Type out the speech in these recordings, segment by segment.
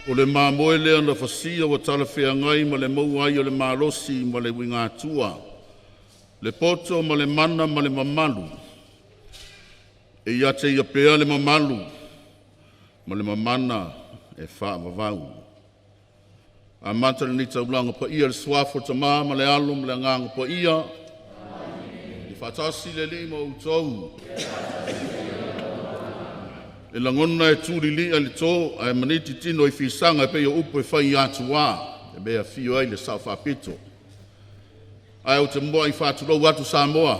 O le mamoe lea na fasia wa tala whea ngai ma le mau ai o le malosi ma le winga atua. Le poto ma le mana ma le mamalu. E ia te ia pea le mamalu ma le mamana e wha mawau. A matara ni taulanga pa ia le swafo tama ma le alo ma le nganga pa ia. I whatasi le lima utou. E langona e tūri li a le tō, a e maniti tino i whisanga e peo upo e whai atu wā, e mea whio ai le sau whapito. Ai o te moa i whāturau atu Samoa,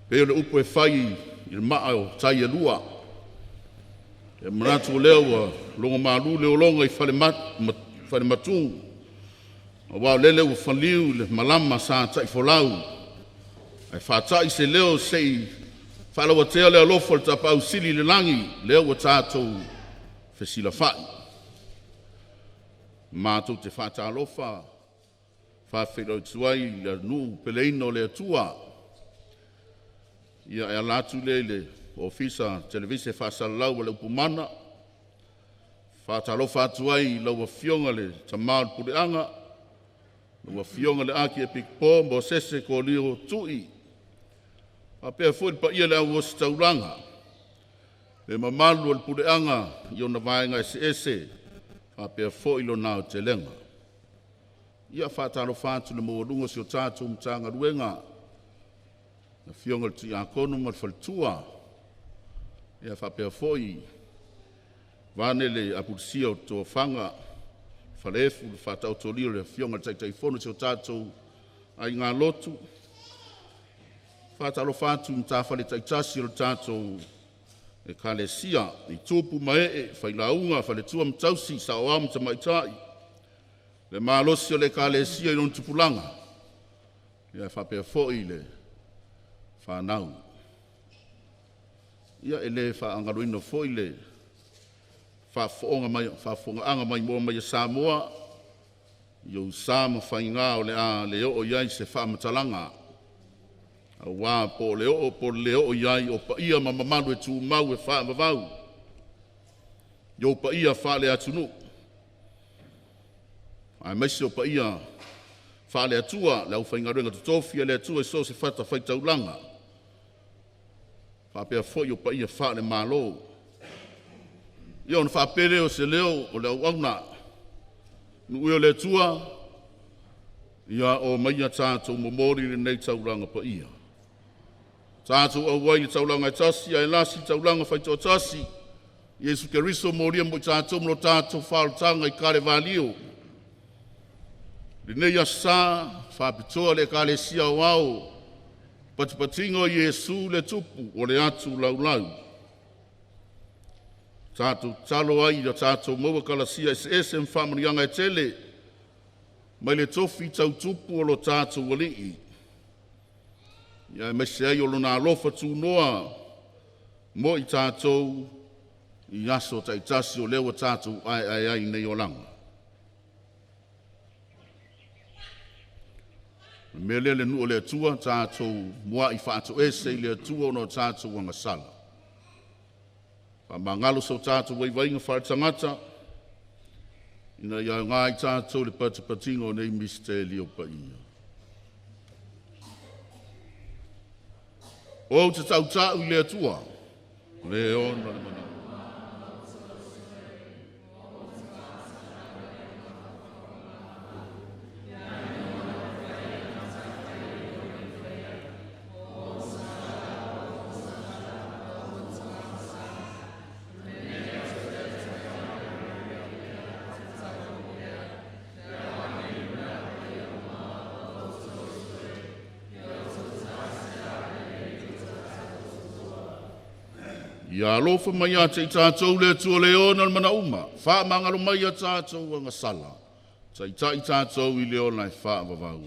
peo le upo e whai i le maa o tai e lua. E manatu o leo a longa maru leo longa i whare matu. A wā lele o whaliu le malama sa tai wholau. Ai whātai se leo sei whalawa tea lea lofa le tapau sili le langi, leo wa tātou whesila whai. Mātou te whātā lofa, whawhirau tuai le nuu peleino le atua. Ia e alatu le ofisa televise whasalau le upumana. Whātā lofa tuai lau wa fionga le tamau pureanga, lau wa fionga le aki e pikpo, mo sese ko lio tui. A pea fwoi pa ia le au osi tauranga. Le mamalu al pureanga i ona vaenga ese. A pea fwoi lo nao te lenga. Ia whātaro whātu le mōrunga si o tātou Matagaluega. Na fionga le Tiakono ma le whalitua. Ia whapea fwoi. Vane le apurisia o tō whanga. Whalefu le whātau tōlio le fionga le Taitai fono si o tātou. Ai ngā lotu. Whātaro whātu mtawhale taitasi o tātou e kalesia i tupu mae whailaunga whale tua mtausi sa o amu tamaitai. Le malosi o le kalesia i non tupulanga. Ia whapea fōi le whanau. Ia e le whaangaruino fōi le whafonga mai mua mai Samoa. Iou Sama whainga o le a le o iai se whaamatalanga. Wā po leo iai o pa ia mamamanu e tū mau e wha mawau. Yo pa ia wha le atunu. Ai maisi o pa ia wha le atua, lau whaingarenga tutofia le atua e so se whata whaitaulanga. Wha pia fo yo pa ia wha le malo. Ia on wha pere o se leo o leo auna. Nui o le atua, ia o maia tātou momori le nei tauranga pa ia. Tātou au wai le taulanga e tasi, a e lasi taulanga whaitoa tasi. Iesu Keriso moria mo tātou mlo tātou whaarutanga i kare valio. Le nei asa, whapitoa le kare sia wao. Patipatingo Iesu le Tupu o le atu laulau. Tātou talo ai da tātou maua kalasia ese mwhamanianga e tele. Mai le tofi tau tupu o lo tātou walii. Ia me se ai o lona alofa tū noa mo i tātou i aso taitasi o lewa tātou ai nei o langa. Me le nu o le atua tātou mua i whātou ese i le atua o no tātou wanga sala. Pa mangalo sau tātou waiwainga wharetangata ina ia ngai tātou le patipatingo nei misteri o pa ia. O te tautau le atua, le ona le mana. Ia alofa mai a te tātou le atua le ona le mana uma. Wha mangalo mai a tātou anga sala. Tai tātou i le ona e wha vavau.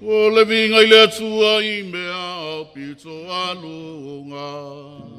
O le vinga I le atua I mea au pito alunga.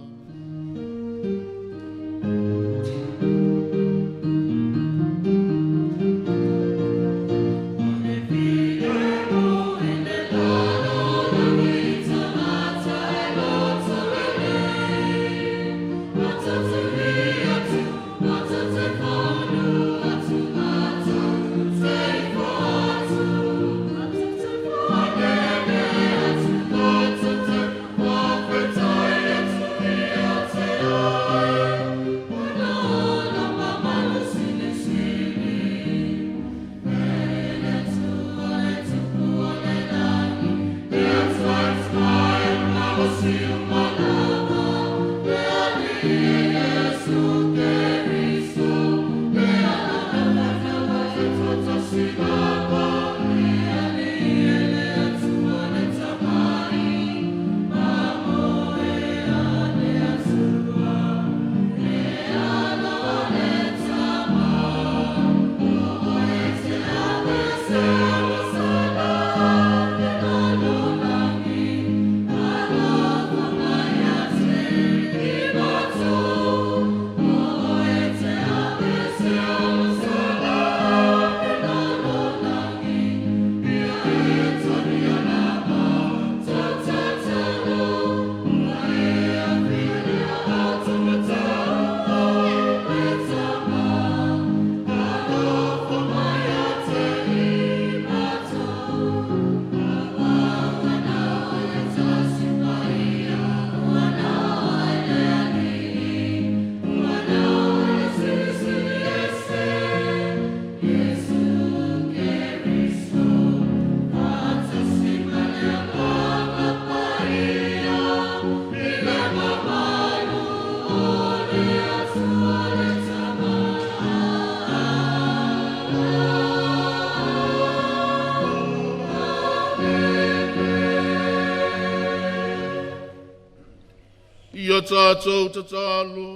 Ia tātou tatalo.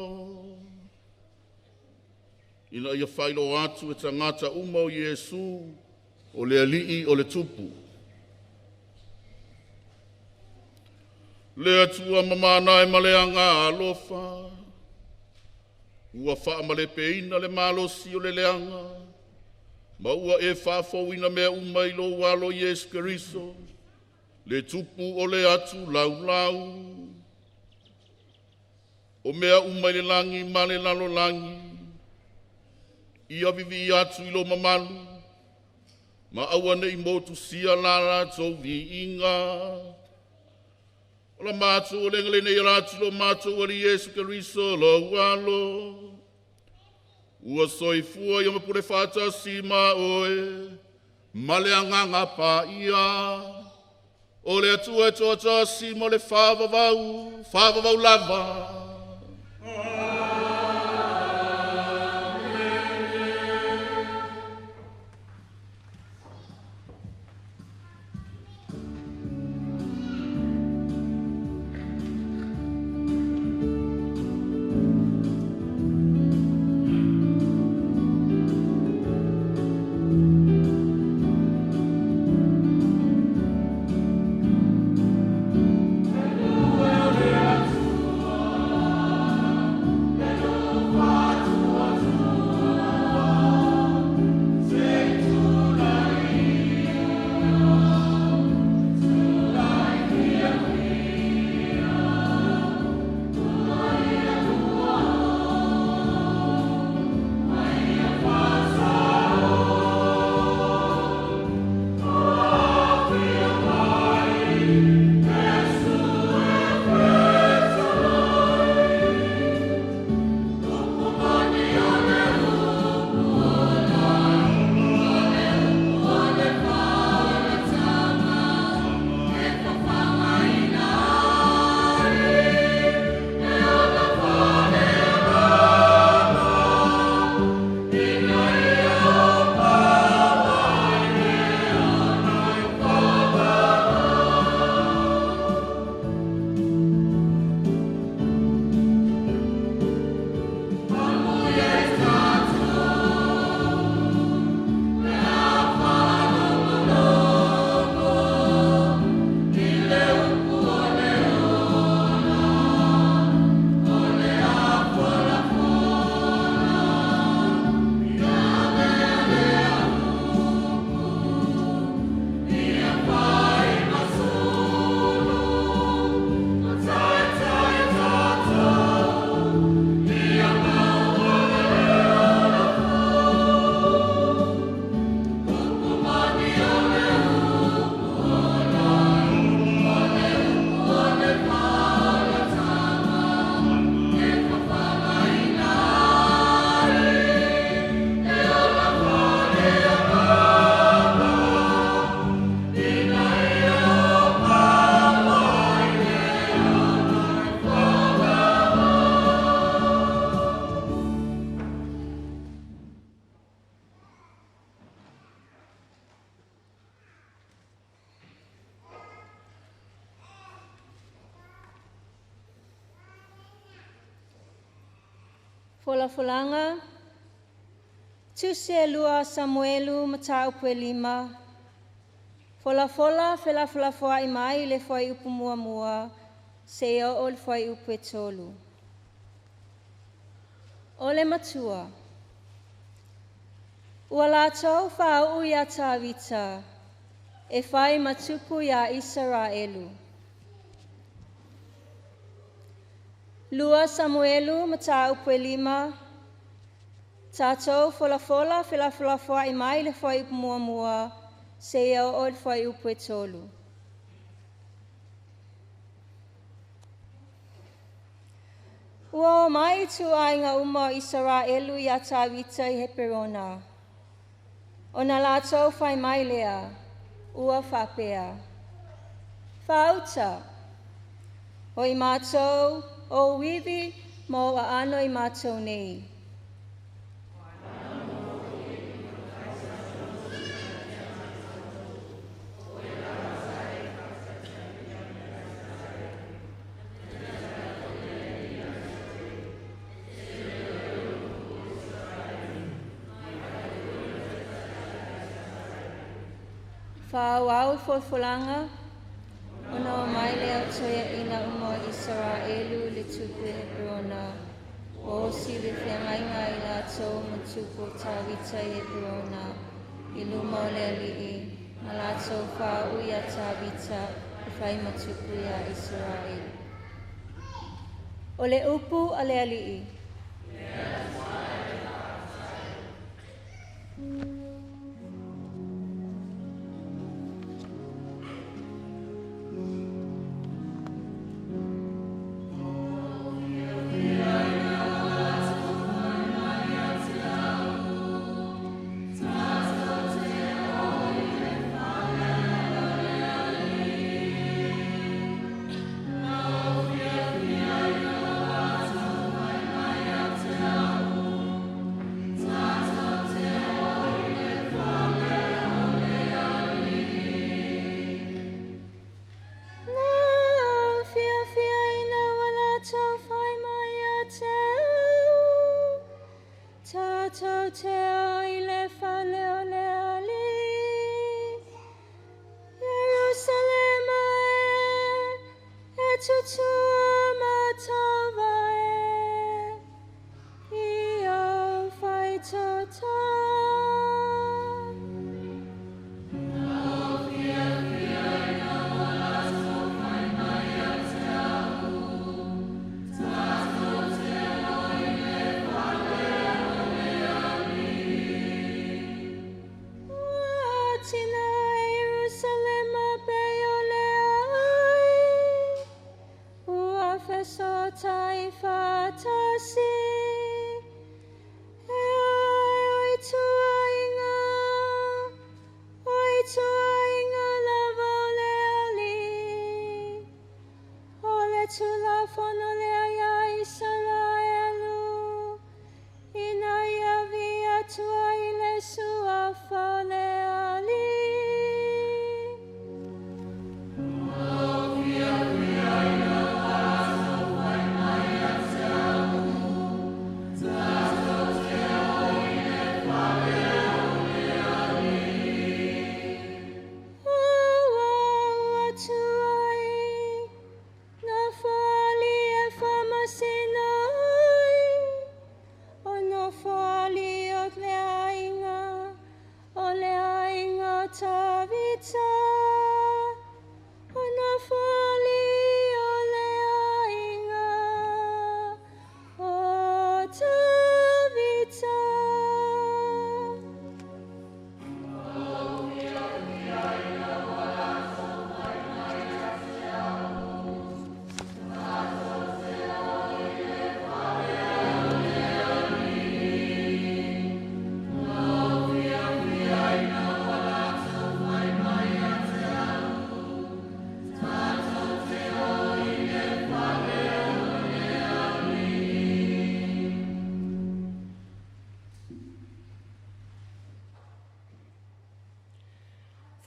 Ina ia whailo atu e tangata uma o Iesu o le alii o le tupu. Le atua mamana e maleanga alofa. Ua wha male peina le malosi o le leanga. Ma ua e whafo ina mea umai lo walo Iesu Keriso. Le tupu o le atu lau lau. O mea umai le langi ma le lalo langi. Ia vivi atu ilo mamalu. Ma aua nei motu sia lara tau vi inga. Ola mātou o lenga le nei ratu lo mātou wari Iesu Keriso lo walo. Ua soifua ia mapure whata si ma oe. Male anganga paia. O le atua e tōta si mo le whawavau lava. Folafolanga, tuse lua Samuelu Matagaluega 5, Folafola felafolafoa I mai le foi upu muamua, se o le foi upu e tolu. O le matua, ua lātou whau ia tāwita, e whai matupu ia Israelu. Lua Samuelu Matagaluega 5, tātou folafola felafolafoa I mai le foi upu muamua, se o le foi upu e tolu. Ua mai tu ainga uma Israelu ia tāwita I Heperona. O na lātou whai mai lea, ua whapea. Whauta, o I mātou, o wiwi mo a ano I mātou nei. Whauau folfolanga, ona o mai leo toia ina umo Israelu le tupu Heperona, o si le whiangainga I lātou matupu tāwita I Heperona, I luma o le alii, ma lātou whau ia tāwita I whai matupu ia Israelu. O le upu a le alii.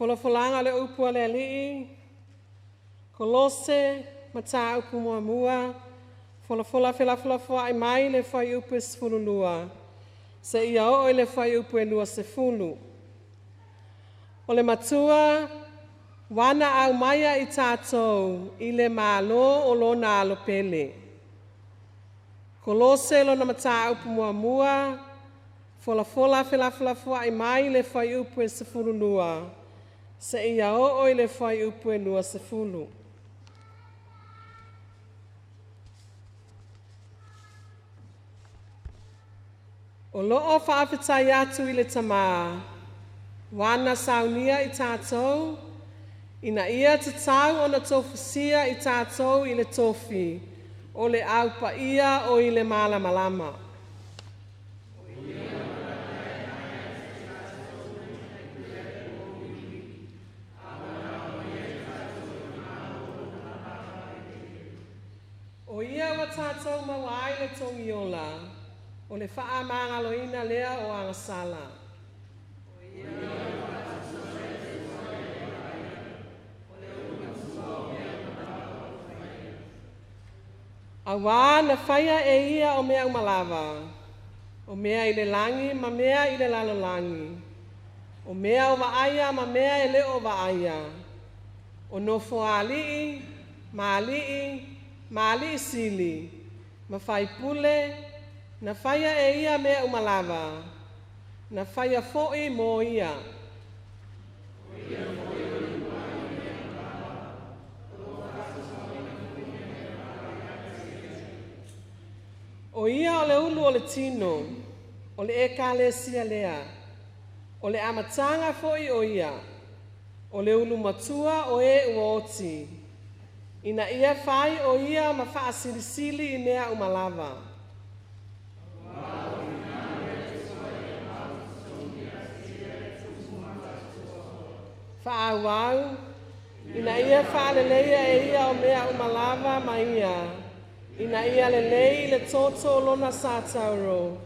Folafolanga le upu a le alii, Kolose, Matagaluega 5, Fola fela ai mai le whai upu e sefululua. Se ia o le whai upu e lua sefulu. O le matua, wana au maia i tātou i le mālo o lona alo pele. Kolose lo na mata upu mua, fola fela ai mai le whai upu e sefululua. Se ia o le whai upu e lua sefulu. O loo whaafetai atu i le tamā, wana saunia i tātou, ina ia te tau o na tofusia i tātou i le tofi, o le au paia o i le malamalama. O ia wa tātou mawai le tongiola, o le wha mangaloina lea o angasala. A wā na whaia e ia o mea umalawa, o mea i le langi ma mea i le lalolangi, o mea o waaia ma mea e le o waaia, o nofo alii, ma alii sili, ma whai pule, na whaia e ia mea umalawa, na whaia fo'i mo ia. O ia o le ulu o le tino, o le eka le sia lea, o le amatanga fo'i o ia, o le ulu matua o e uoti, ina ia whai o ia ma wha silisili i mea umalawa. Whaawau, ina ia whaaleleia e ia o mea umalawa ma ia, ina ia lelei le toto lona sa tauro,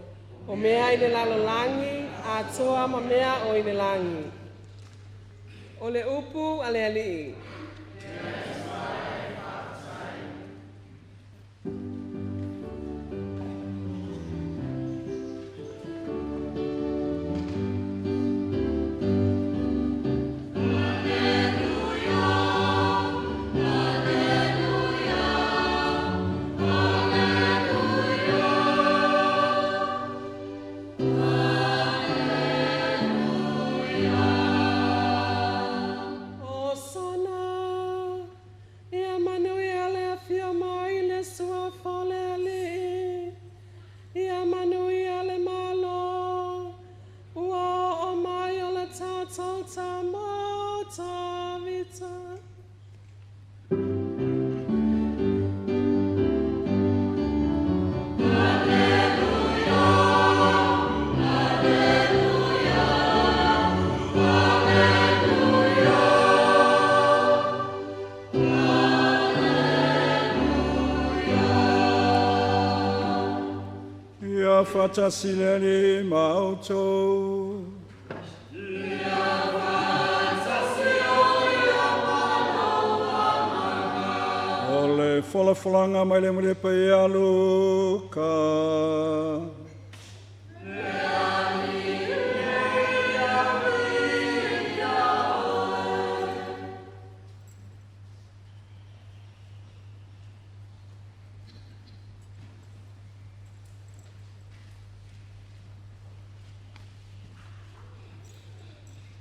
o mea i le lalolangi, a toa ma mea o i le langi. O le upu a le alii. Fatasileni mauto. Ole folanga mai le mule pe aluka.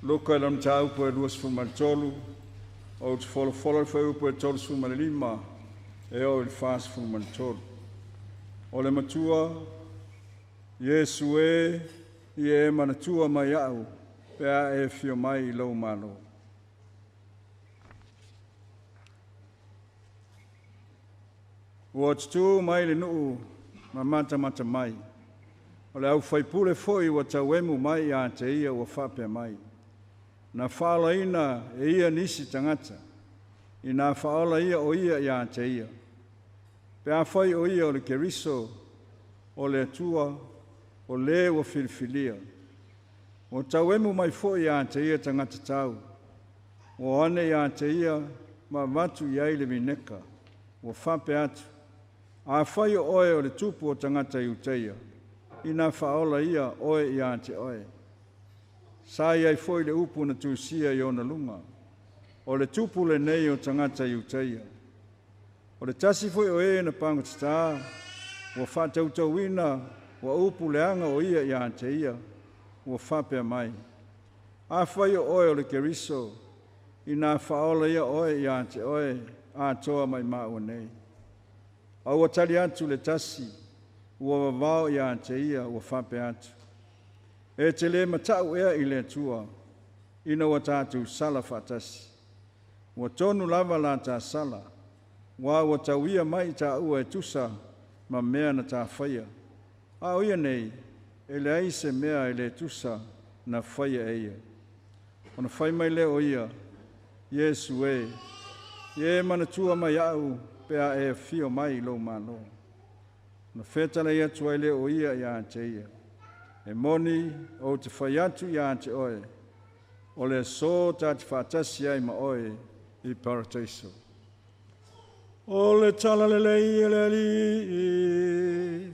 Luka lam tau po duas fumatolu, o te folo foi po tolu fumalima, e o il fast fumatolu. O le matua, Iesu e manatua mai au, pea e fio mai lau malo. Ua tu mai le nuu, ma mata mai. O le au fai pule foi wa tauemu mai a te ia wa whapea mai. Na whaala ina e ia nisi tangata, i nā whaala ia o ia i a te ia. Pea whai o ia o le keriso, o le atua, o le wa filifilia. O tauemu mai fo i a te ia tangata tau, o ane i a te ia ma watu i aile mineka, o whape atu, A whai o oe o le tupu o tangata iuteia. Ina whaola ia oe ia te oe. Sa iai foi le upu na tusia i ona lunga. O le tupu le nei o tangata iuteia. O le tasi foi o e na pangotita. Ua whātautauina ua upu leanga o ia te ia. Ua whapea mai. A whai o oe o le keriso. Ina whaola ia oe ia te oe. A toa mai maua nei. A ua tali atu le tasi. Ua wawao ia te ia. Ua whapea atu. E te le matau ea i le tua. Ina ua tātu sala whatasi. Ua tonu lava la tā sala. Ua tauia mai tā ua e tusa. Ma mea na tā whaia. A oia nei. E le aise mea e le tusa. Na whaia eia. Ona whai mai le o ia. Iesu e. Ie mana tua mai au. Pea e fio mai lo malo. Na whetala ia tua le o ia te ia. E moni o te whai atu ia te oe. O le so tā te whātasi ai ma oe i parataiso. O le tala le lei e le li.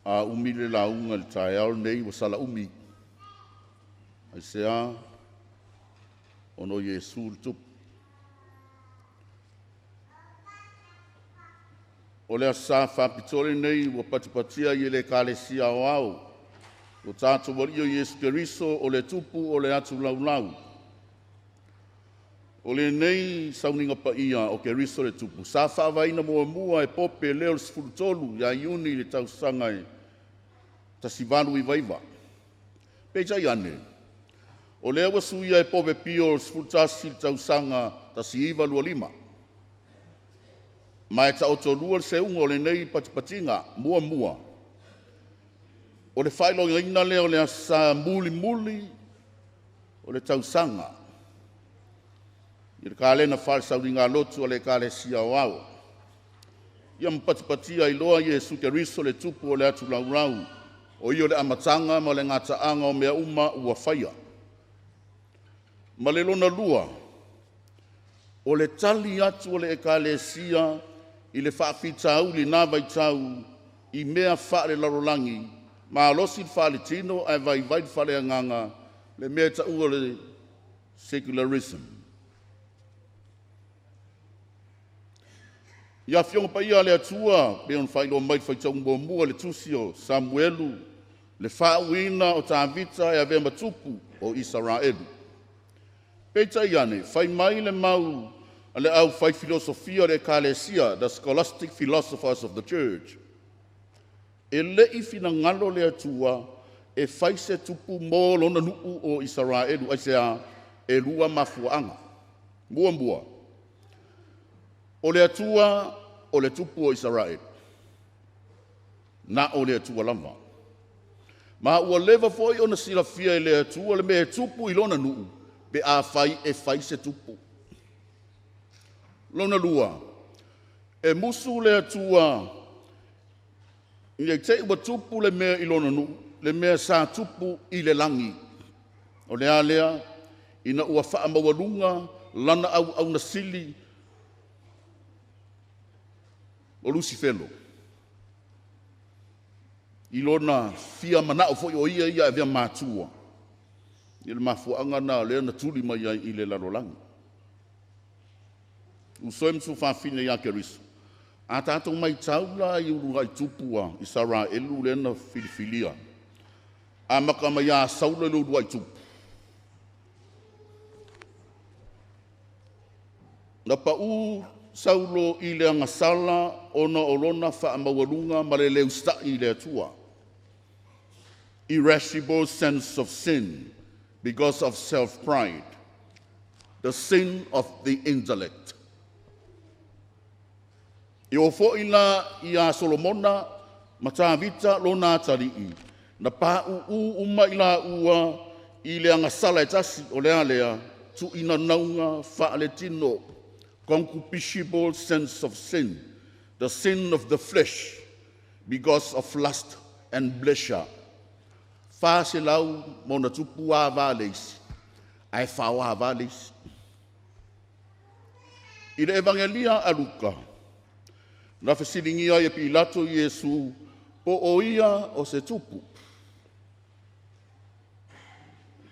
A umi le launga le tae ao nei wa sala umi. Ai sea ono Iesu le Tupu. O le asa whapitore nei wa patipatia i le kālesia o au. O tātou wali o Iesu Keriso o le tupu o le atu laulau. O le nei sauninga paia o Keriso le tupu. Sa whawaina mua e pope leo le sifurutolu ia iuni le tausanga e tasivalu i vaiva. Peja iane. O lea wasuia e pope pio le sifurutasi le tausanga tasiiva lua lima. Mai ta otolua le seunga o le nei patipatinga mua. O le whailo ina leo le asa muli o le tausanga. I le kālena whare sauringa lotu o le kālesia o au. Ia mpatipatia i loa Iesu Keriso le tupu o le atu laurau. O i o le amatanga ma le ngataanga o mea uma ua whaia. Ma le lona lua. O le tali atu o le kālesia i le whaafitau li nā vaitau i mea whaare larolangi. Ma alosi le whaale tino ai vai whaare anganga le mea ta ua le secularism. Ia Afioga paia le atua, pe on whailo mai whaitau mua le tusio Samuelu, le whauina o tāvita e avea matupu o Israelu. Peta iane, whai mai le mau ale au whai filosofia le kālesia, the scholastic philosophers of the church. E lei fina ngalo le atua, e whai se tupu mō lona nuu o Israelu, ai sea e lua mafuanga. Mua. O le atua, o le tupu o Israel. Na o le atua lama. Ma ua lewa foi o na silafia i le atua, le mea tupu i lona nuu, pe a whai e whai se tupu. Lona lua, e musu le atua, i te ua tupu le mea i lona nuu, le mea sa tupu i le langi. O le alea, ina ua wha mawalunga, lana au na sili, o Lucifelo. I lona fia manao foi o ia e vea mātua. I le mafuanga na lea na tuli mai i le larolangi. Usoi msu whawhine ia Keriso. A tātou mai taula i urungai tupua i Saraelu le na Filifilia. A maka mai a saula le urungai tupu. Na pau saulo i le angasala ona olona whaamawalunga ma le leusta i le atua. Irascible sense of sin because of self-pride. The sin of the intellect. I o fo'ila i a Solomona ma tāvita lona tarii. Na pā uma i la ua i le angasala e tasi o lea tu ina naunga fa'aletino, concupiscible sense of sin, the sin of the flesh, because of lust and pleasure. Fa se lau mona tupu a vales, ai whawa vales. I le evangelia a Luka, na fesilingia e Pilato Iesu po o ia o se tupu.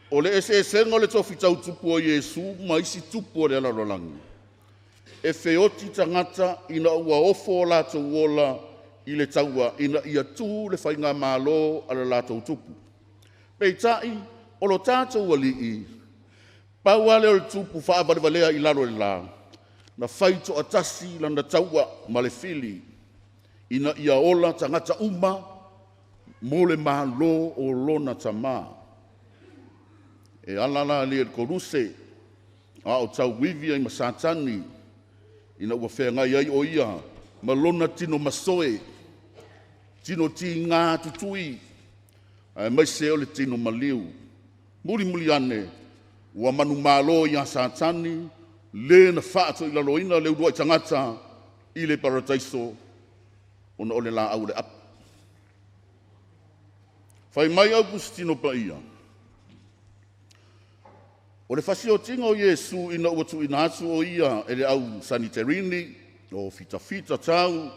O le ese sengo le tofi tau tupu o Iesu, ma isi tupu o le alarolangi. E feoti tangata ina ua ofo o lato uola i le taua, ina ia tu le whainga malo ala lato tupu. Peitai, o lo tātou wali i, pauale o le tupu whaavalewalea i laro le la, na whaito atasi lana taua ma le fili, ina ia ola tangata uma, mo le malo o lona tamaa. E alala le koruse, a o tau wivia i masatani, ina ua whea ngai ai o ia, ma lona tino masoe, tino ti ngā tutui, mai se o le tino maliu. Muri ane, ua manu malo i a satani, le na whaato i laloina le udua i tangata, i le paradaiso, ona o le la au le ap. Whai mai Augustino pa ia. O le fasio tinga o Iesu ina ua tu ina atu o ia e le au sanitarini o fita tau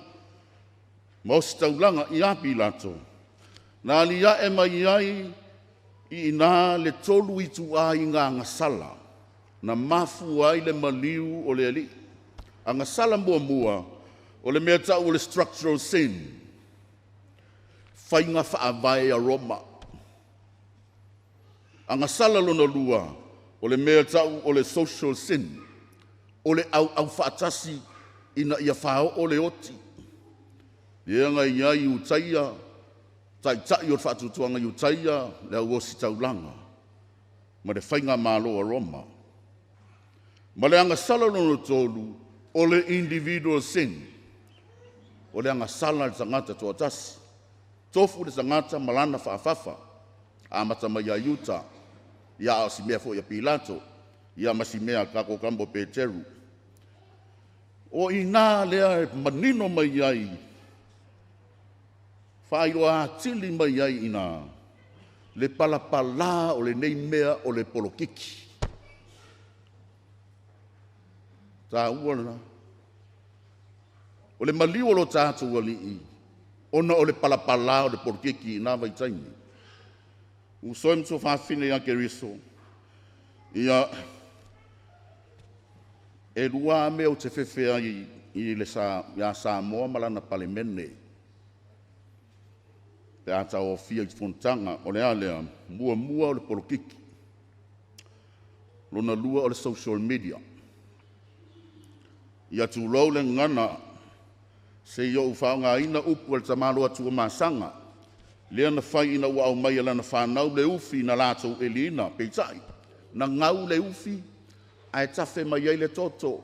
ma o si taulanga i api lato. Na alia e mai ai i ina le tolu i tu a i ngā ngasala na mafu ai le maliu o le ali. A ngasala mua o le mea tau o le structural sin. Whainga whaavai a Roma. A ngasala lona lua o le mea tau o le social sin, o le au whaatasi ina ia whao o le oti. Ianga ia i utaia, taitai o le whaatutuanga i utaia, le au osi taulanga, ma le whainga malo a Roma. Ma le anga sala lono tolu, o le individual sin, o le anga sala le tangata to atasi, tofu le tangata malana whaafafa, a matama ia iuta, ia o si mea fo ia Pilato, ia masi mea kako kambo Peteru. O ina lea manino mai ai, whairoa tili mai ai ina, le palapala o le nei mea o le polokiki. Tā uana. O le maliu o lo tātou alii, ona o le palapala o le polokiki ina vaitaini. Usoi mtu whawhine ia keriso. Ia e rua me o te whewhea i le Samoa malana palemene. Te ata o fia i fontanga o le alea mua o le polokiki. Lona lua o le social media. Ia tu lau le ngana se i o whaonga ina upu al tamalo atu o masanga. Lea na whai ina ua au mai ala na whanau le ufi na lātou elina, peitai. Na ngau le ufi, ai tawhe mai ai le toto.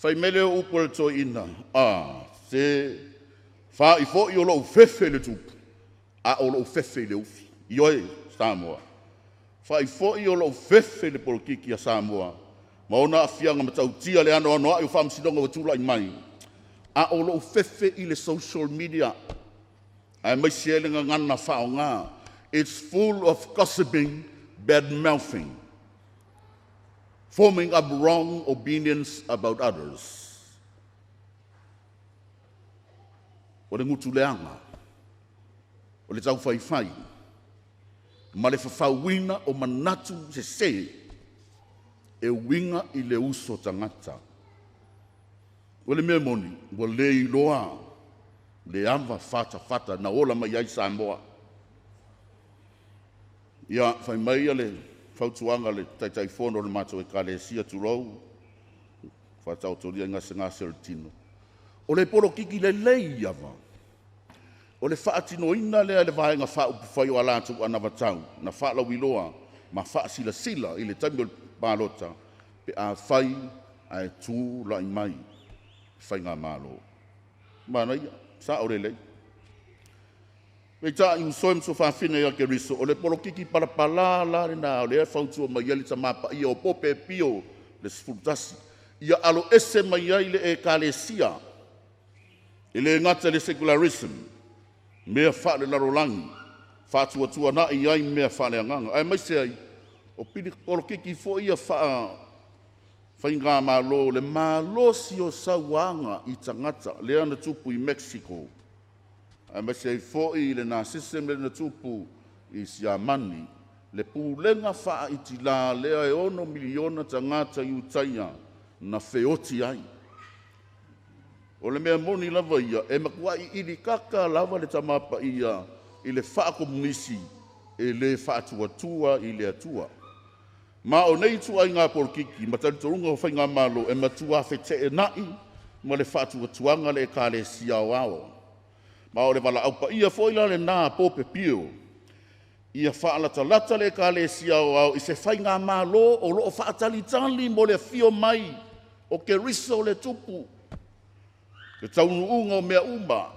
Whai mele o upu le to ina, se wha i fo i o lo ufefe le tupu, a o lo ufefe le ufi. Ioe, Samoa. Wha i fo i o lo ufefe le polokiki a Samoa. Ma ona afianga matau tia le ano ai o whamsidonga wa tula i mai. A o lo ufefe i le social media. Ai mai selinga ngana whaonga. It's full of gossiping, bad-mouthing, forming up wrong opinions about others. O le ngutu leanga, o le tau whai, ma le whawhawina o manatu se e winga i le uso tangata. O le mea moni, o le iloa, le amba fata na ola mai ai Samoa. Ia, whai mai le whautuanga le taitai whono le mato e kale Siatualu, whatau toria ngase le tino. O le poro kiki le lei awa. O le whaatino ina lea le vahenga whaupu whai o alatu anavatau, na whaala wiloa, ma wha sila i le taimi o pālota, pe a whai a e tū la i mai, whai ngā mālo. Mana ia, sa ore lei. Weita i usoim so whawhine ia ke riso, o le polokiki parapala la rina o le e whautua mai ali ta mapa ia o pope pio le sfurtasi. Ia alo ese mai ai le e kalesia, ile ngata le secularism, mea wha le larolangi, whātua tua na i ai mea wha le anganga. Ai mai se ai, o pili polokiki fo ia whainga malo, le malo si o sauanga i tangata, le ana tupu i Mexico. Ai mai se ai fo i le na system le na tupu i Siamani, le pūlenga wha i tila lea e ono miliona tangata i utaia na feoti ai. O le mea moni lava ia, e makua i ili kaka lava le tamapa ia, i le wha komunisi, e le wha tua i le atua. Ma o nei tua i ngā porkiki, ma tari torunga o whainga malo, e matua whete e nai, ma le wha tuanga le ka le siawao. Ma o le wala aupa ia foila le nā pope pio, ia wha lata le ka le siawao, i se whainga malo, o loo wha tali mo le fio mai, o ke riso le tupu. Ke taunu unga o mea uma,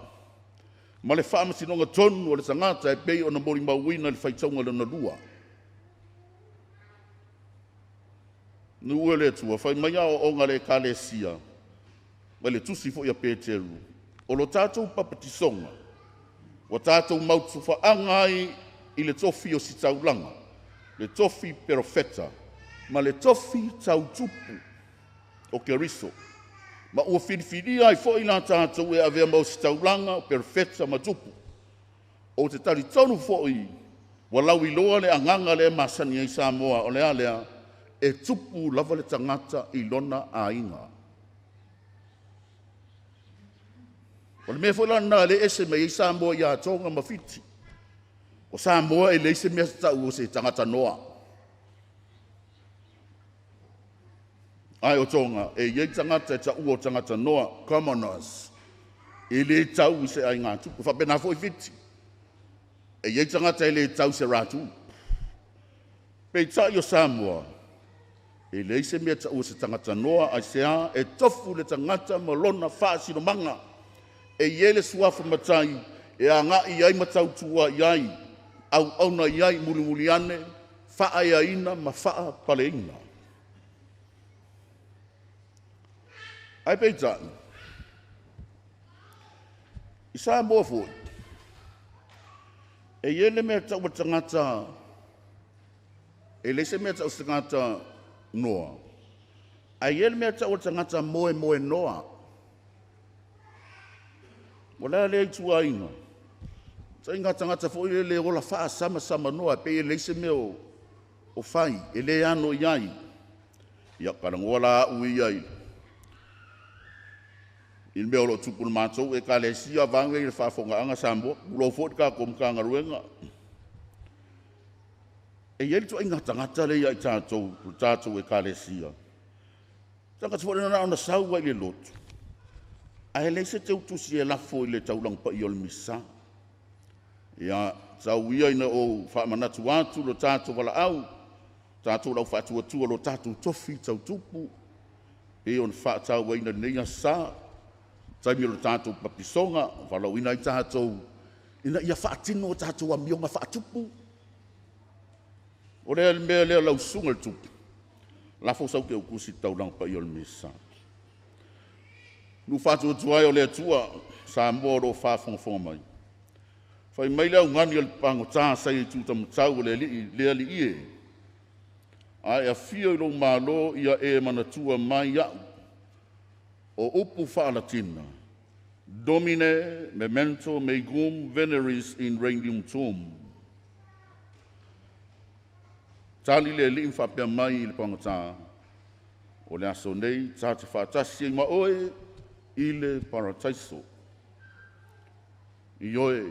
ma le wha masinonga tonu o le tangata e pei o na mori mauina le whaitaunga le na lua. Nua le tua, whai mai ao o ngare ka le sia, ma le tusi fo ia Peteru. O lo tātou papatisonga, o tātou mautu whaangai i le tofi o si taulanga, le tofi perofeta, ma le tofi tau tupu o ke riso. Ma ua whiriwhiria ai fo i nā tātou e avea mau si taulanga, perofeta ma tupu. O te tari tonu fo i, walau i loa le anganga le masani ai Samoa o le alea, e tupu lava le tangata i lona a inga. O le mea whalana le ese mei i Samoa i a tonga mawhiti. O Samoa e le ese mea tau o se tangata noa. Ai o tonga, e iei tangata e tau o tangata noa, commoners. E le tau i se ai ngā tupu, whapena fo i whiti. E iei tangata e le tau se rātu. Pei tai o Samoa, e le ise mea tau se tangata noa ai sea e tofu le tangata malona whaasino manga. E iele suafu matai e a ngā i ai matau tua i ai, au auna i ai muli ane, wha ia ina ma wha pale ina. Ai pei tai, i sa mua fui, e iele mea tau o tangata, e le ise mea tau se tangata noa. Ai iele mea tau o tangata moe noa. Wala le tua inga. Sa inga tangata fo ile le ola faa sama noa pe ile ise mea o fai, ele ano iai. Ia karang wala ui iai. Il mea olo tupu matou e ka le sia vange ile faa fonga anga sambo, ulo fot ka komkanga ruenga. E ieli tua inga tangata le iai tātou e ka le sia. Tangata fo le na saua ile lotu. Ai le se te utusi e lafo i le taulang pa i o le misa. Ia tau ia ina o whaamanatu atu lo tātou wala au. Tātou lau whaatua tua lo tātou tofi tau tupu. E on whaatau ina neia sa. Taimi lo tātou papisonga. Walau ina i tātou. Ina ia whaatino o tātou a mionga whaatupu. O lea mea lea lau sunga le tupu. Lafo sau ke ukusi taulang pa i o le misa. Nu whātua tuai o lea tua, sa mōro whāwhonga mai. Whai mai leo ngani o le pango tā sai tūta matau o lea li ie. Ai a fia i lo mālo ia e manatua mai au. O upu whaalatina. Domine, memento, megum, veneris in regnum tuum. Tali le li whapea mai i le pango tā. O le aso nei, tā te whātasi ma oe, ile parataiso. I oe,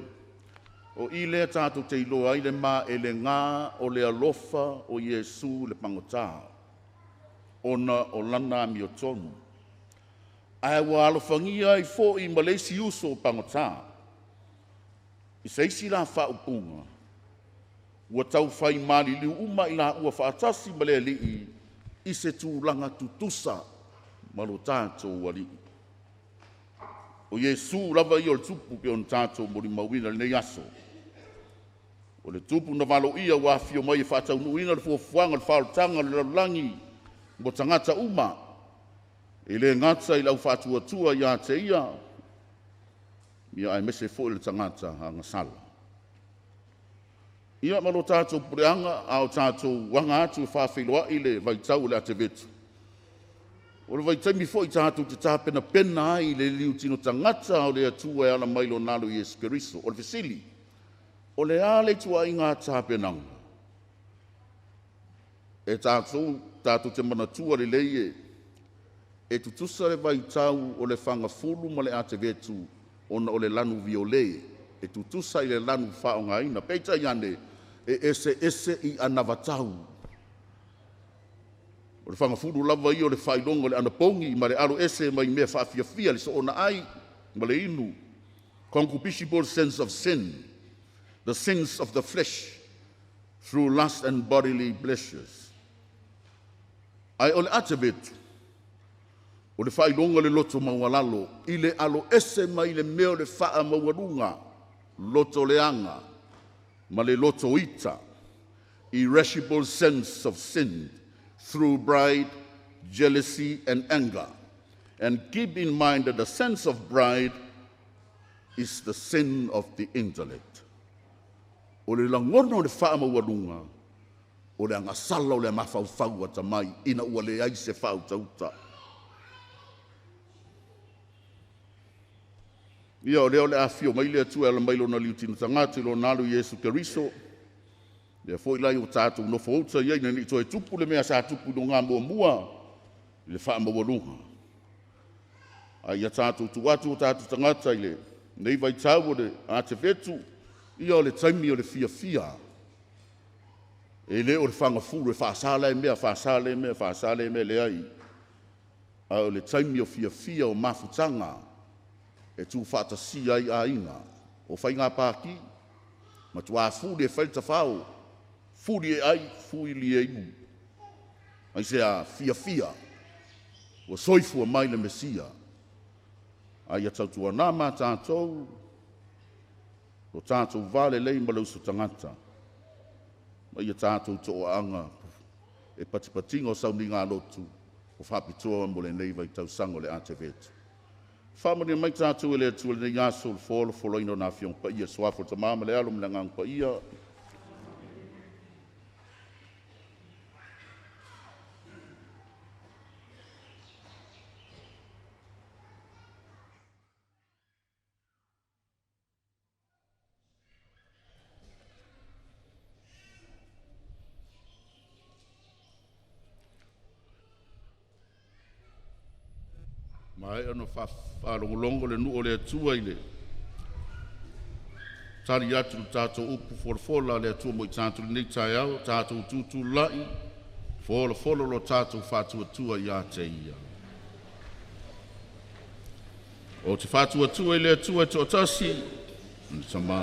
o ile tātou te iloa ile mā e le ngā o le alofa o Iesu le pangotā. Ona o lana mi o tonu. Ai wa alofangia i fo i malesi uso o pangotā. I seisi la wha upunga. Ua tau whai mali liu uma i la ua whaatasi malea li i se tūlanga tutusa malo tātou wali. O Iesu lava i o le tupu ke on tātou mori mawina le nei aso. O le tupu na valo ia wa fio mai whātau nuinga le fuafuanga le whaotanga le laulangi mo tangata uma. E le ngata i lau whātua ia te ia. Ia ai mese fo le tangata hanga sala. Ia malo tātou pureanga au tātou wanga atu e whawhiloa i le vaitau le ate vetu. O le vaitaimi fo i tātou te tāpena pena ai le liu tino tangata o le atua e ala mailo nalo Iesu Keriso. O le fesili. O le ale tua i ngā tāpenanga. E tātou te manatua le leie. E tutusa le vaitau o le whangafulu ma le ate vetu ona o le lanu viole. E tutusa i le lanu whaongaina. Peita iane e ese i anavatau. O le whangafulu lava i o le whaidongo le anapongi ma le aro ese mai mea whaafiafia le so ona ai ma le inu. Concupiscible sense of sin. The sins of the flesh through lust and bodily pleasures. Ai o le ate vetu. O le whailonga le loto maualalo, i le alo ese mai le meo le wha maualunga, loto leanga, ma le loto ita, irascible sense of sin through pride, jealousy, and anger. And keep in mind that the sense of pride is the sin of the intellect. O le langona o le wha maualunga, o le angasala o le mawhauwhau ata mai, ina ua le ai se whau tauta. Ia o leo le afio mai le atua ala mailo na liu tino tangata ilo nalu Iesu Keriso. Lea fo ilai o tātou no fauta iei na ni toe tupu le mea sa tupu no ngā mua le wha mawalunga. Ai a tātou tuatu o tātou tangata ile nei vai tau o le ate vetu ia o le taimi o le fia. E le o le whangafuru e whaasala e mea le ai. A o le taimi o fia o mafutanga. E tu whaatasi ai a inga. O whai ngā pāki. Ma tu a furi e whaita whao. Furi e ai, furi li e imu. Ai se a fia. O soifua mai le mesia. Ai a tautua nā mā tātou. O tātou vale lei ma lausu tangata. Mai a tātou to o anga. E patipatinga o sauni ngā lotu. O whapitoa mo le nei vai tau sango le ate vetu. Whamani mai tātou e le atua le Iesu le folo ino nā Afioga Paia soafo ta māma le alo mna ngang Paia. Mai ana whalongolongo le nuo le atua i le. Tari atu tātou upu whorfola le atua mo i tātou nei tai au, tātou tūtū lai, wholo lo tātou whātua tua i a te ia. O te whātua tua i le atua e tōtasi, sama.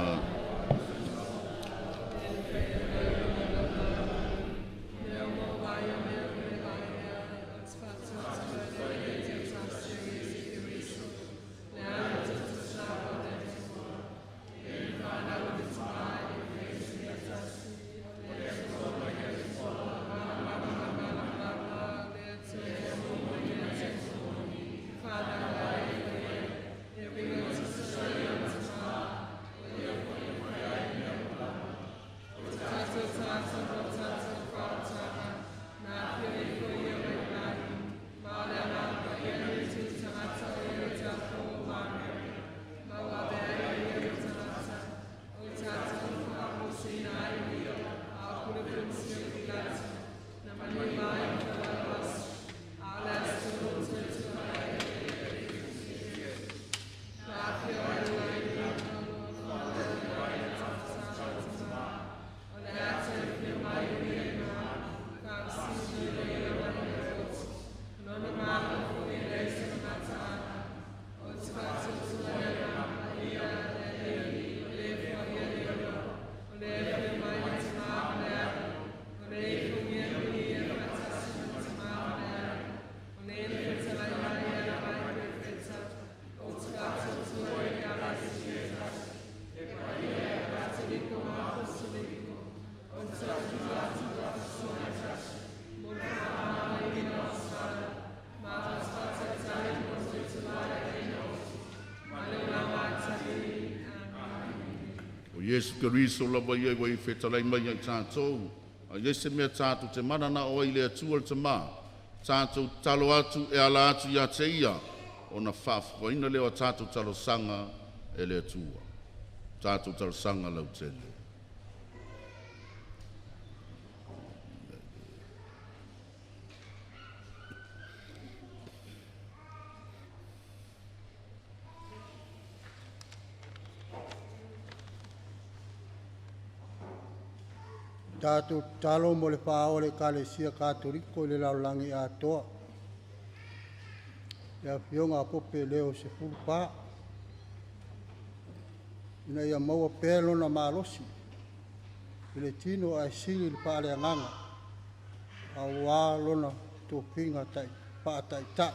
Iesu Keriso lava ia wai whetalai mai ai tātou. A Iese mea tātou te manana o ai lea tua le te mā. Tātou talo atu e ala atu ia te ia. O na whaafuaina leo a tātou talo sanga e lea tua. Tātou talo sanga lau tele. Tātou talo mo le whāo le kalesia kātoriko le laulangi atoa. Le Afioga pope leo se pulpa. Ina ia maua pēlo na malosi. I le tino ai sili le pāle anganga. A wā lona tō pinga tai, pātai tai.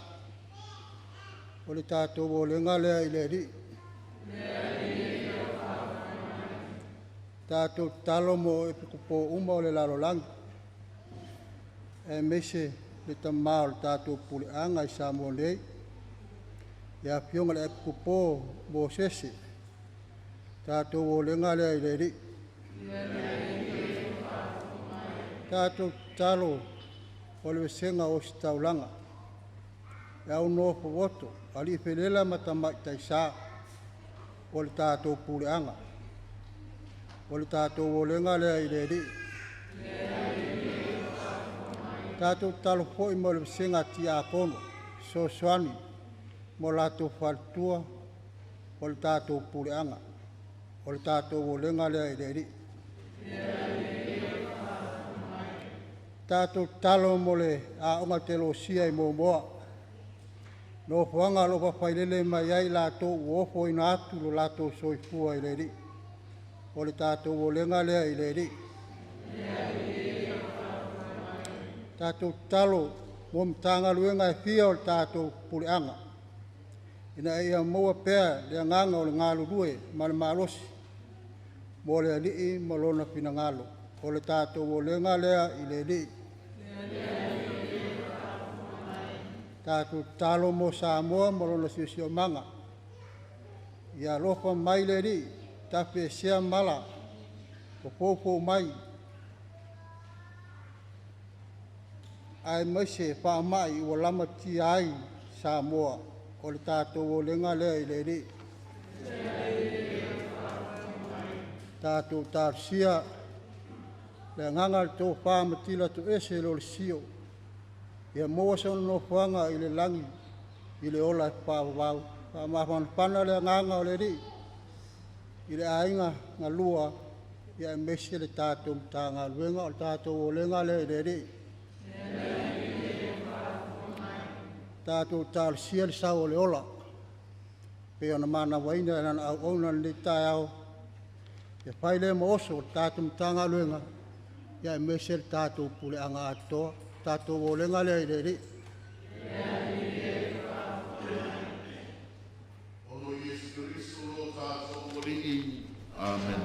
O le tātou o le ngalea i le ri. Tātou talo mo e pikupo uma o le lalolangi. E mese le tamao le tātou puleanga i Samoa nei. Ia Afioga le e pikupo mo sese. Tātou o le ngalea i le ri. Tātou talo o le wesenga o si taulanga. E au nofu woto, ali pelela matamai taisa o le tātou puleanga. O le tātou o lenga lea i le ri. Tātou talo fo i mo le singa Tiakono, Sosoani, mo lātou whaltua, o le tātou pureanga. O le tātou o lenga lea i le ri. Tātou talo mo le aonga te losia i moa. No whanga lopa whailele mai ai lātou uofo ina atu lo lātou soifua i le ri. O le tātou o lenga lea i le ri. Tātou talo mo Matagaluega e fia o le tātou puleanga. Ina ia moa pēr le nganga o le ngalo rue ma le malosi. Mo le alii ma lona pina ngalo. O le tātou o lenga lea i le ri. Tātou talo mo Samoa ma lona siosio manga. Ia lofa mai le ri. Tape sea mala, o fōfō mai. Ai maise whaamai ua lama ti ai Samoa, o le tātou o lenga lea i le ri. Tātou tāsia, le nganga le tō whaamatila tu ese lo le sio. Ia moa son no whanga i le langi, i le ola e whaavau. Whaamahwana pana le nganga o le ri. I le ainga ngā lua, ia e mese le tātou Matagaluega o le tātou o lenga le i le ri. Tātou tālisia le sau o le ola. Pea na mana waina e nana au auna le tai au. Ia whai le mo oso o le tātou Matagaluega, ia e mese le tātou puleanga atoa, tātou o lenga le i le ri. Ono Iesu Keriso lo tātou o ringi. Amen.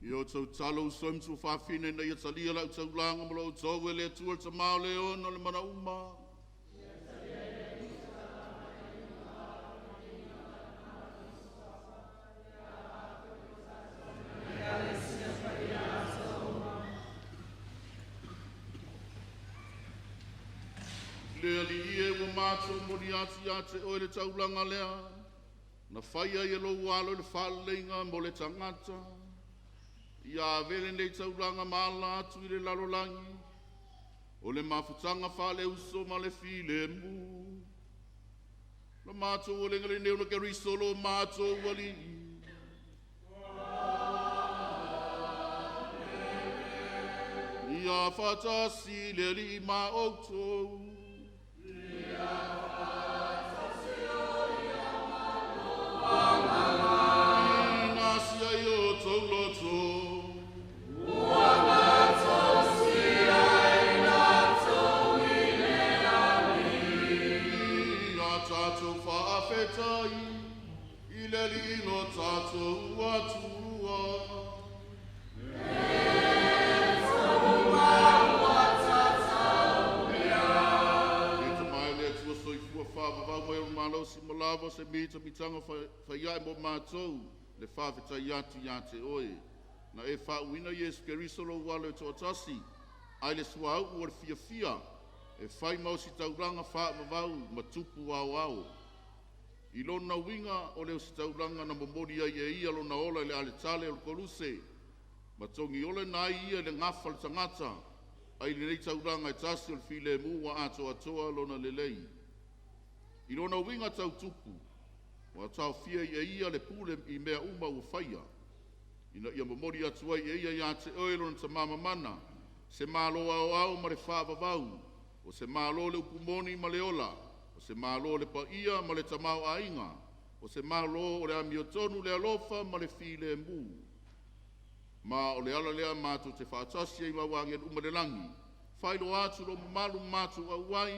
I o tau talo soim tu whawhine na ia talia lau tau langa mo lau tau e le tuol ta mao le ono le mana uma. Le ali ie wa mātou mori ati ate o le tau langa lea. Na whaia i lo walo le whaleinga mo le tangata. Ia vele nei tauranga maala atu i le larolangi. O le mafutanga whale uso ma le file mu. Na mātou o le ngale neo na keri solo mātou wali. Ia whatasi le li ma outou. Se mita mitanga whaiai mo mātou le whawheta iati oe. Na e whauina Iesu Keriso lo walo e toa tasi, ai le suau o le fia. E whai mau si tauranga wha mawau ma tupu au. I lona winga o leo si tauranga na momori ai e ia lona ola le ale tale o le koruse. Ma tongi ole na ia le ngafa le tangata, ai le nei tauranga e tasi o le file mua atoa lona lelei. I lona winga tau tupu, wa tau fia ia le pule i mea uma ua whaia. Ina ia momori atua ia te oelo na ta mama mana, se malo au ma le whaavavau, o se malo le upumoni ma le ola, o se malo le paia ma le tamau ainga, o se malo o le amiotonu le alofa ma le file mu. Ma o le ala lea mātu te whaatasi i mawangen uma le langi, whailo atu lo malu mātu au wai,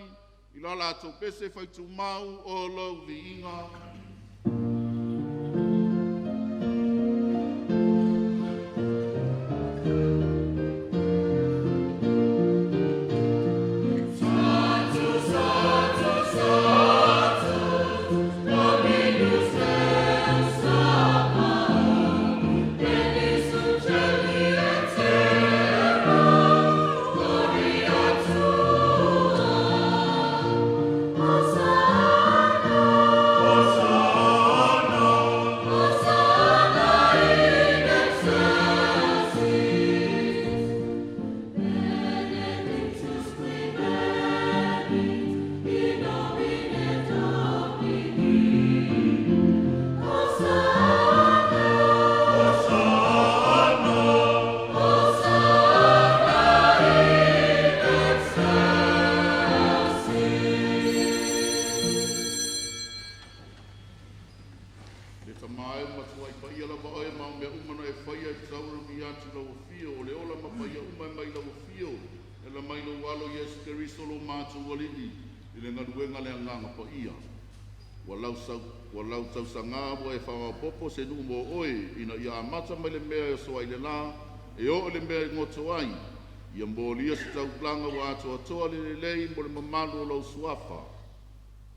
I la lātou pese whaitu mau o lau vi inga. Walau tau sangabo e whawa popo se nu mo oe ina ia amata mai le mea so ai le la e o le mea ngoto ai ia mbolia se tau planga wa atoa le lei mo le mamalu o lau suafa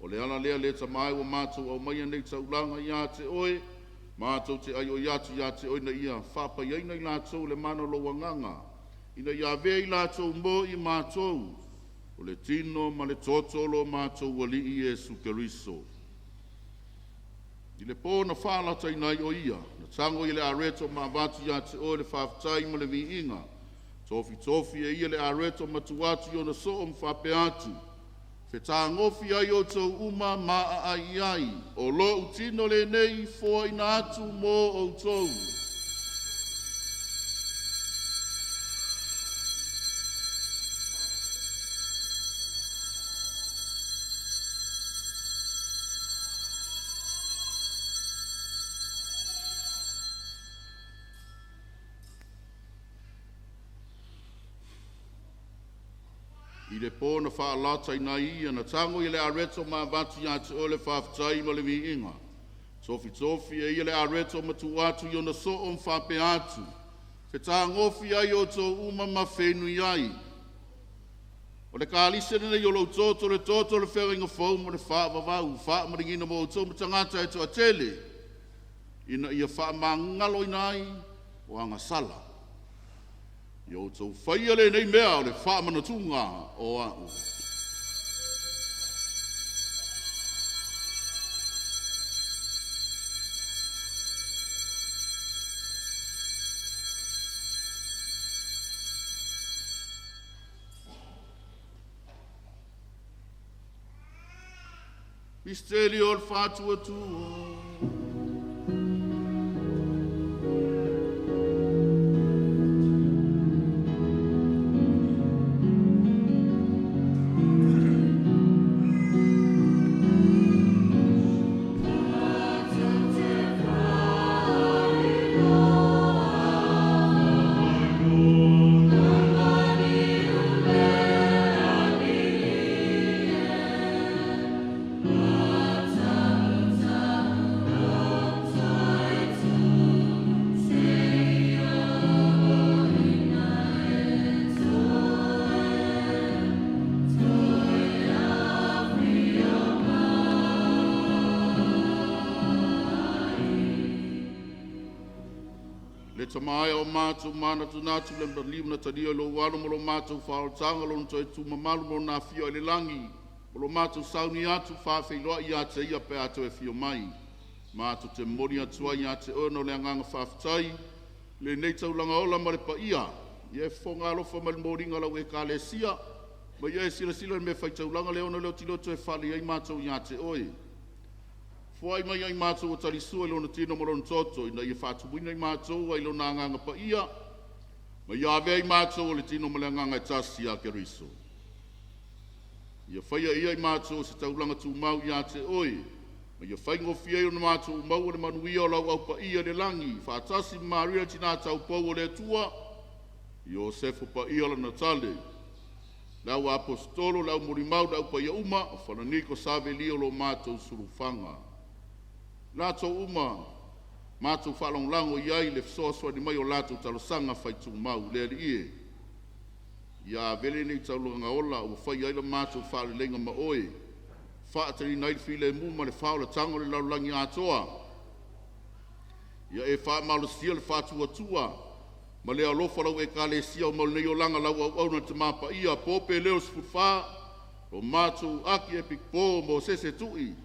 o le ala lea le tamai wa mātou au mai nei tau langa ia te oe mātou te ai o iatu ia te oe na ia whapa iaina I lātou le mano lo wanganga ina ia vei lātou mo I mātou o le tino ma le totolo mātou wali I Iesu Keriso. I le pōna whālata I nai o ia, na tango I le areto ma vatu ia te o le whawtai ma le vi inga. Tofi e ia le areto ma tuatu I o na so om whape atu. Whetā ngofi ai o tau uma ma ai, o lo utino le nei fo I na atu mo o tau. I le pōna whaalata I nai ia na tango I le areto ma vatu ia te o le whawhatai ma le vi inga. Tofi e ia le areto ma tu atu I o na so om whape atu. Te tā ngofi ai o tō uma ma whenui ai. O le kālise nei o lo tōto le whenga whau mo le wha wawau, wha maringina mo tō mo tangata e tō atele. Ina ia wha mangalo inai o anga sala. I o tō whaia le nei mea o le wha manatunga o au. Misterio al fatua tua. Tamai o mātou mana tunatu le mtaliu na tadia lo wano mo lo mātou whaotanga lo nto e tu mamalu mo na fio ele langi mo lo mātou sauni atu whawhiloa i ate ia pe ato e fio mai mātou te mori atua i ate ono le anganga whawhitai le nei taulanga ola ma le pa ia i e whonga alofa ma le moringa lau e ka le sia ma ia e sila sila me whaitaulanga le ono leo tiloto e whali ai mātou i ate oe. Fuai mai ai mātou o talisua i lona tino moron toto, ina ia whātubuina i mātou ai lona anganga pa ia, ma ia ave ai mātou o le tino male anganga e tasi a keriso. Ia whaia ia i mātou se taulanga tu mau i ate oe, ma ia whaingo fia i ona mātou mau o le manuia o lau au pa ia le langi, whātasi maria tina tau pau o le atua, i o sefo pa ia la natale. Lau apostolo, lau morimau, lau pa ia uma, o Faranisisi Savelio lo mātou surufanga. Lato uma, mātou whalong lango iai le fsoswa ni mai o lato talosanga whaitu mau le ali ie. Ia vele nei taulanga ola o whai aila mātou whale lenga ma oe. Whaatari nai while muma le whaola tango le laulangi atoa. Ia e wha malo sia le whātua tua. Ma lea lofa lau e ka le sia o maul nei o langa lau au au na te mapa ia pope leo sifurwha. O mātou aki e pikpo mo sese tui.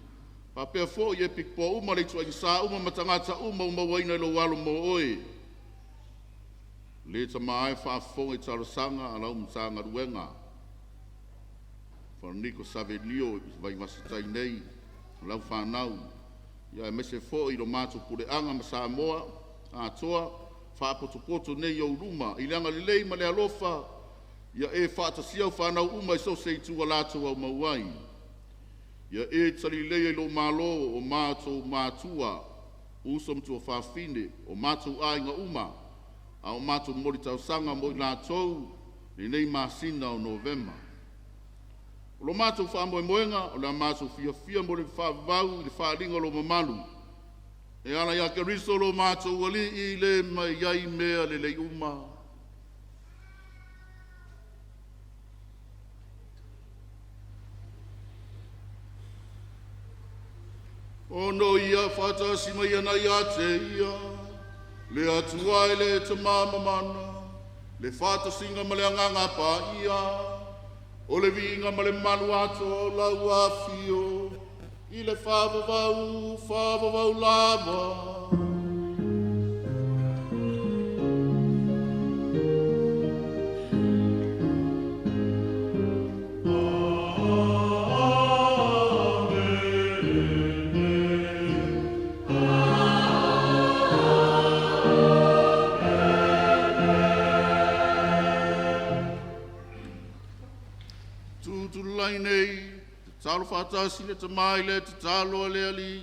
Pa pea fo i e pikpo uma le tua i sa uma matangata uma waina ilo walo mo oe. Le ta maae whaafonga i tarosanga a lau mtanga ruenga. Whaniko Savelio Vaivase tai nei, lau whanau. Ia e mese fo i lo mātou pure anga ma Samoa, a toa, whaapotopoto nei au ruma. I leanga lelei ma le alofa, ia e whaatasiau whanau uma i so se tua lato au mauai. Ia e tali leia lo malo o mātou mātua, usom tua whawhine, o mātou ainga uma, a o mātou mori tau sanga mo i lātou, ni nei māsina o Novemba. O lo mātou whamoe moenga, o le mātou fia mo le whawau, le wharinga lo mamalu. E ana ia ke riso lo mātou wali i le mai iai mea le lei uma. Ono ia whatasi mai ana ia te ia, le atua e le te mamamana, le whatasinga ma le anganga pa ia, o le vinga ma le manu ato lau afio, i le whavavau lava. Talo whatasi le te mai le te talo le ali.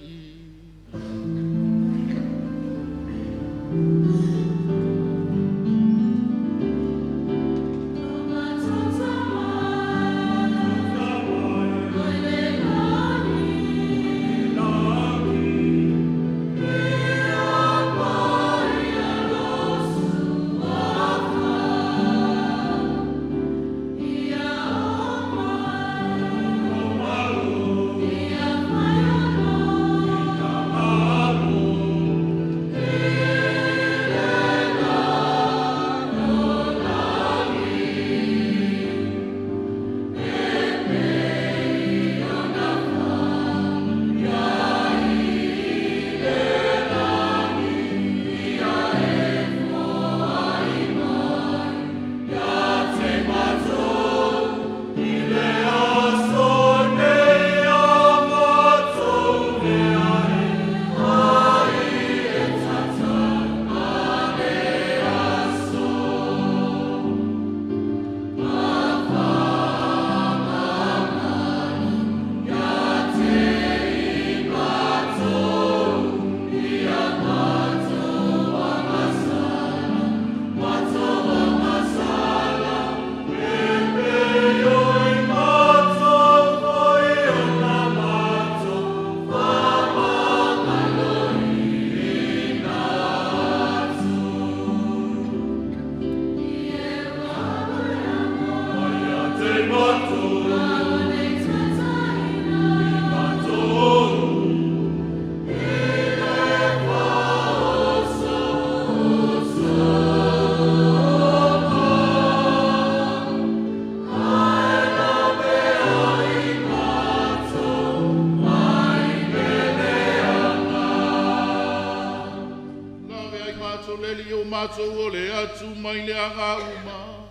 mātou leli o mātou o le atu mai le anga uma.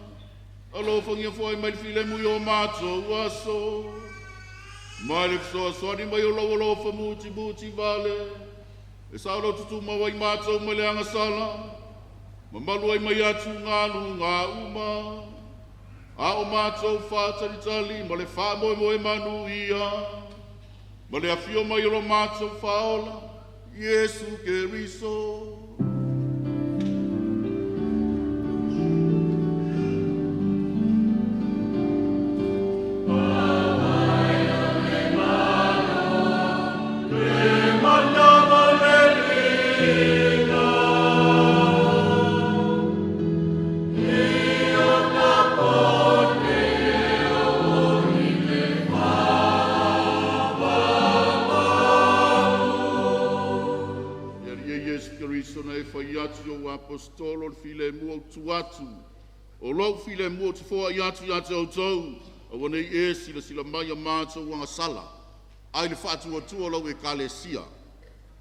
Alo whangia fwoi mai file mui o mātou aso. Mai le fsoa soani mai o lau whamuti buti vale. E sauro tutu mawai mātou mai le anga sala. Mamalu ai mai atu ngālu ngā uma. A o mātou whātaritali ma le wha moe moe manu ia. Ma le afio mai o lo mātou whaola. Iesu ke riso. Apostolo file mua tuatu o lo file mua tu fo yatu yatu o tau o wane esi la sila mai mato wanga sala ai le fatu o tu o lo e kalesia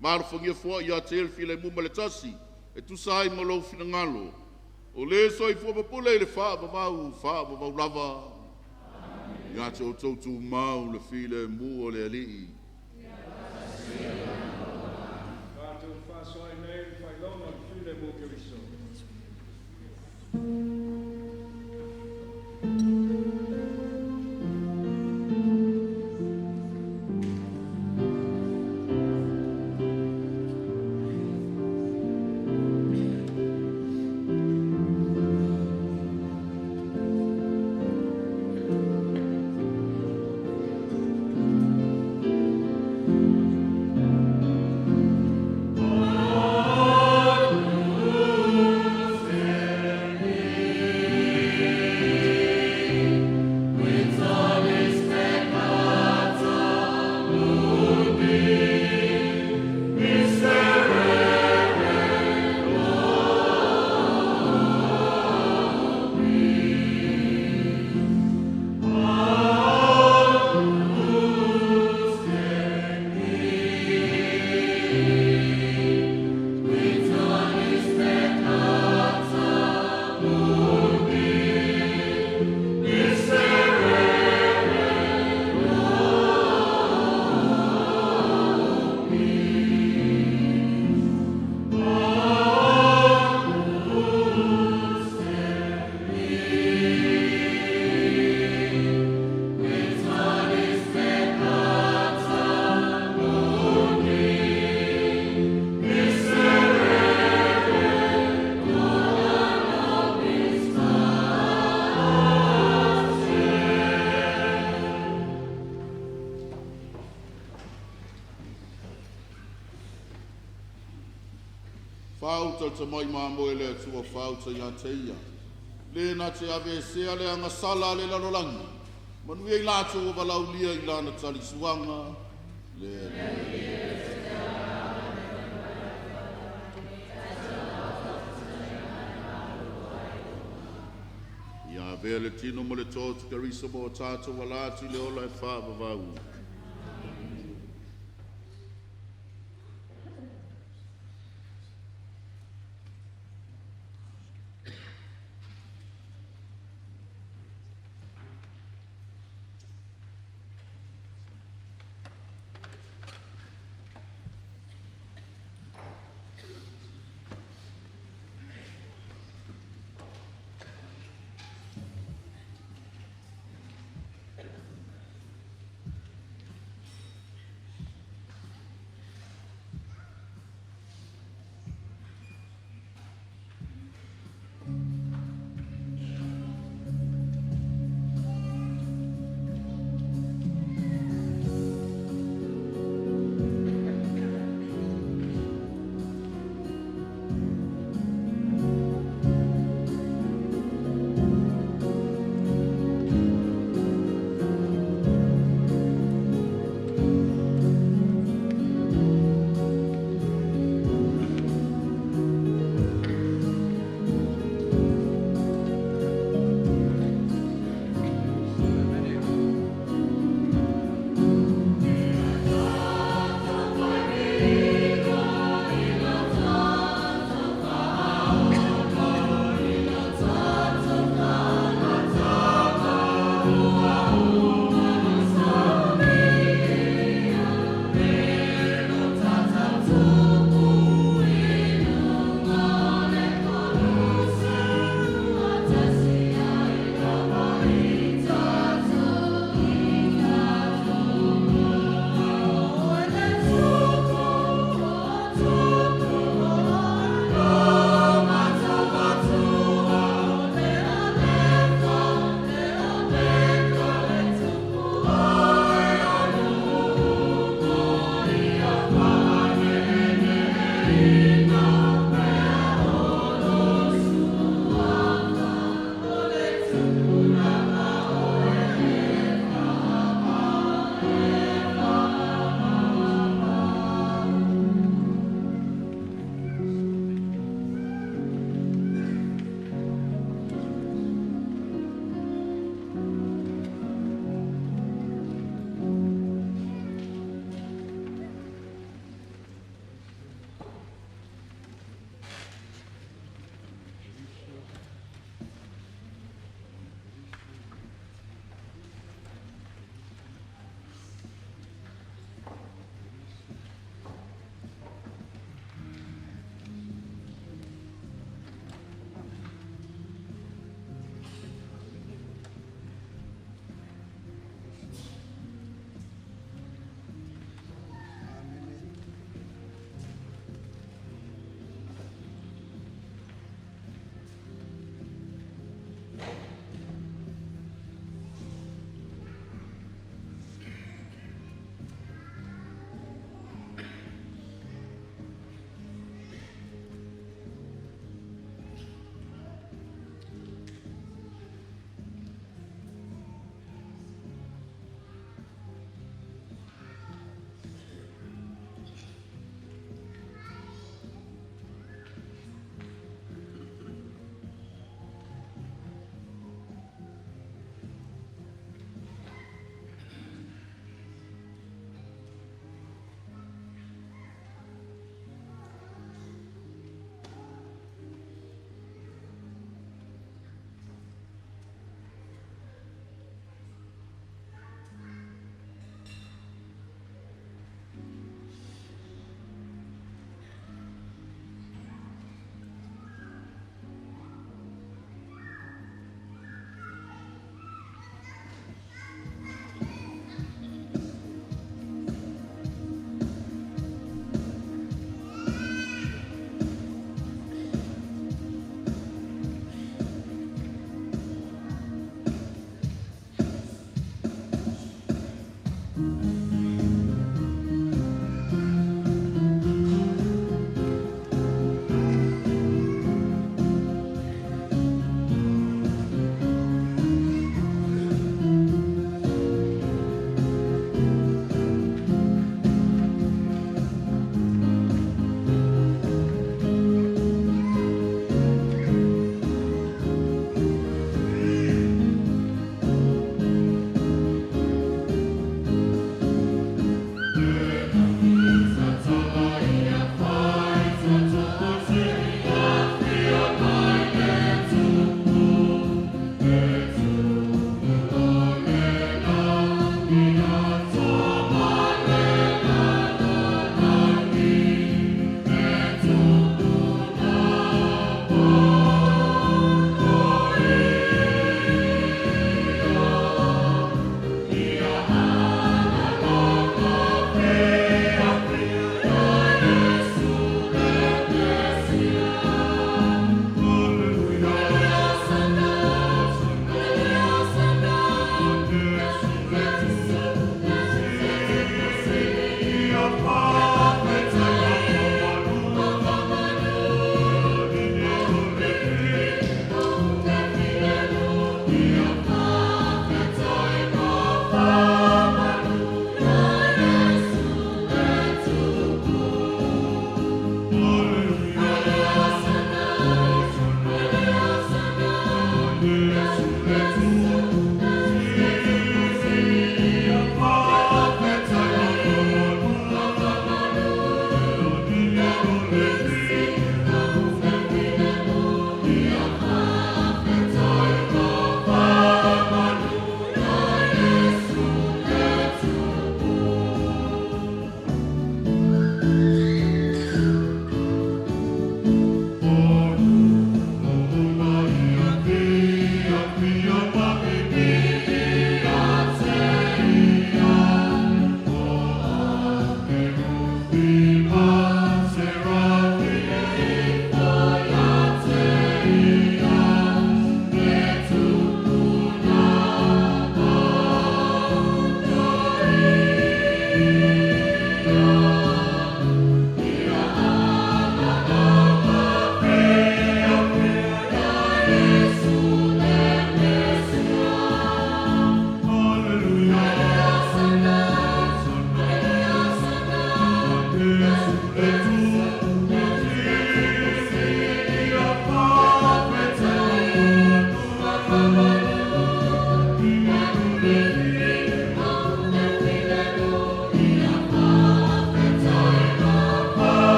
mar fongia fo yatu el file mua le tasi e tu sai mo lo fina ngalo o le so i fo papule le fa ba lava yatu o tau tu mau le file mua le ali Fauta te mai māmoe le tua fauta ia teia. Le na te ave sea le anga sala le lalolangi. Manu ei lato o walau lia i lana tali suanga. Ia vea le tino mo le tōtu karisa mo tātou walatu le ola e whāwawau.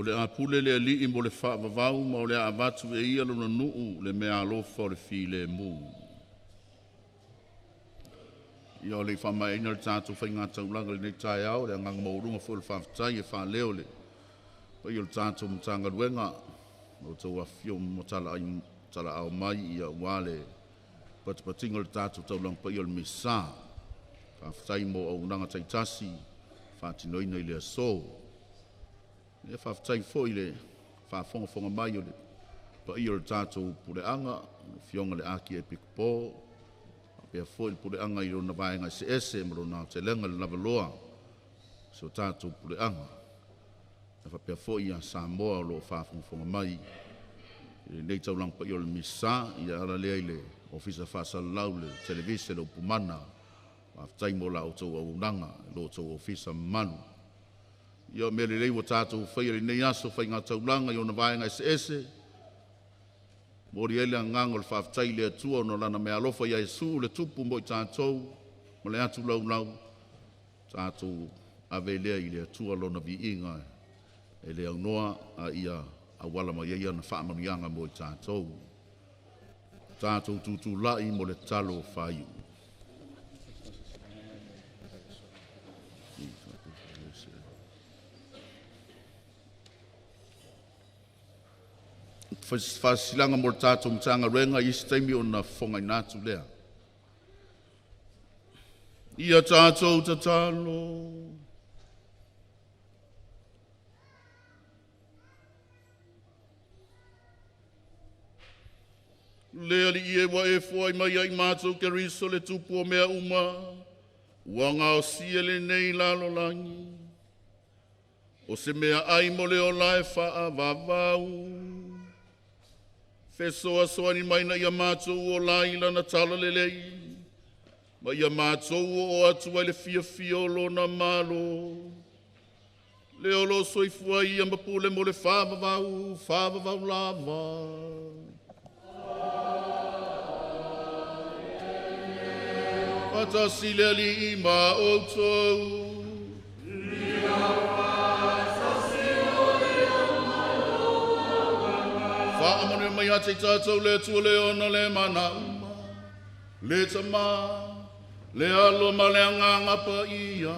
O le apule le ali mo le whaavavau ma o le avatu e ia lona nuu le mea alofa o le fi le mu. Ia o le whamaina le tātou whainga taulaga le nei tai au le anganga maurunga fo le whaafatai e whaaleo le. Pa ia le tātou Matagaluega o tau afio mo tala au mai ia wale patipatinga le tātou taulang pa ia le misa. Whaafatai mo au nanga taitasi whaatinoina i le aso. Ia whaafatai fo i le whaafonga mai o le pa ia le tātou pureanga fionga le aki e pikpo. Pea fo i pureanga i rona vaenga se ese mo rona te lenga le lavaloa so tātou pureanga. Ia pea fo i a Samoa o lo whaafonga mai. Nei taulang pa ia le misa ia ala lea i le ofisa whaasalau le televise le upumana. Whaafatai mo la o tau au nanga lo tau ofisa manu. Ia mele lei wa tātou whaia le nei aso whai ngā taulanga i ona vaenga ese. Mori ele ngango le whaafatai le atua no lana mea alofa ia Iesu le Tupu mo i tātou. Mo le atu lau. Tātou ave lea i le atua lona vi inga e le au noa a ia a wala ma ia na whaamanianga mo i tātou. Tātou tutu lai mo le talo whaiu. Whasilanga mo le tātou Matagaluega isi taimi o na whongai nātu lea. Ia tātou tatalo. Lea li ie wa e fwai mai ai mātou ke riso le tupu o mea uma. Wanga o sia le nei lalo langi. O se mea ai mo le o lae wha vavau. Fesoa soani maina ia mātou o lai lana tala le lei. Ma ia mātou o atua le fia o lona malo. Le o lo soifua ia mapule mo le whavavau lava. Ata sile li ima outou. Whaamane mai ate tātou le tua le ona le mana uma. Le tama, le alo ma le anganga pa ia.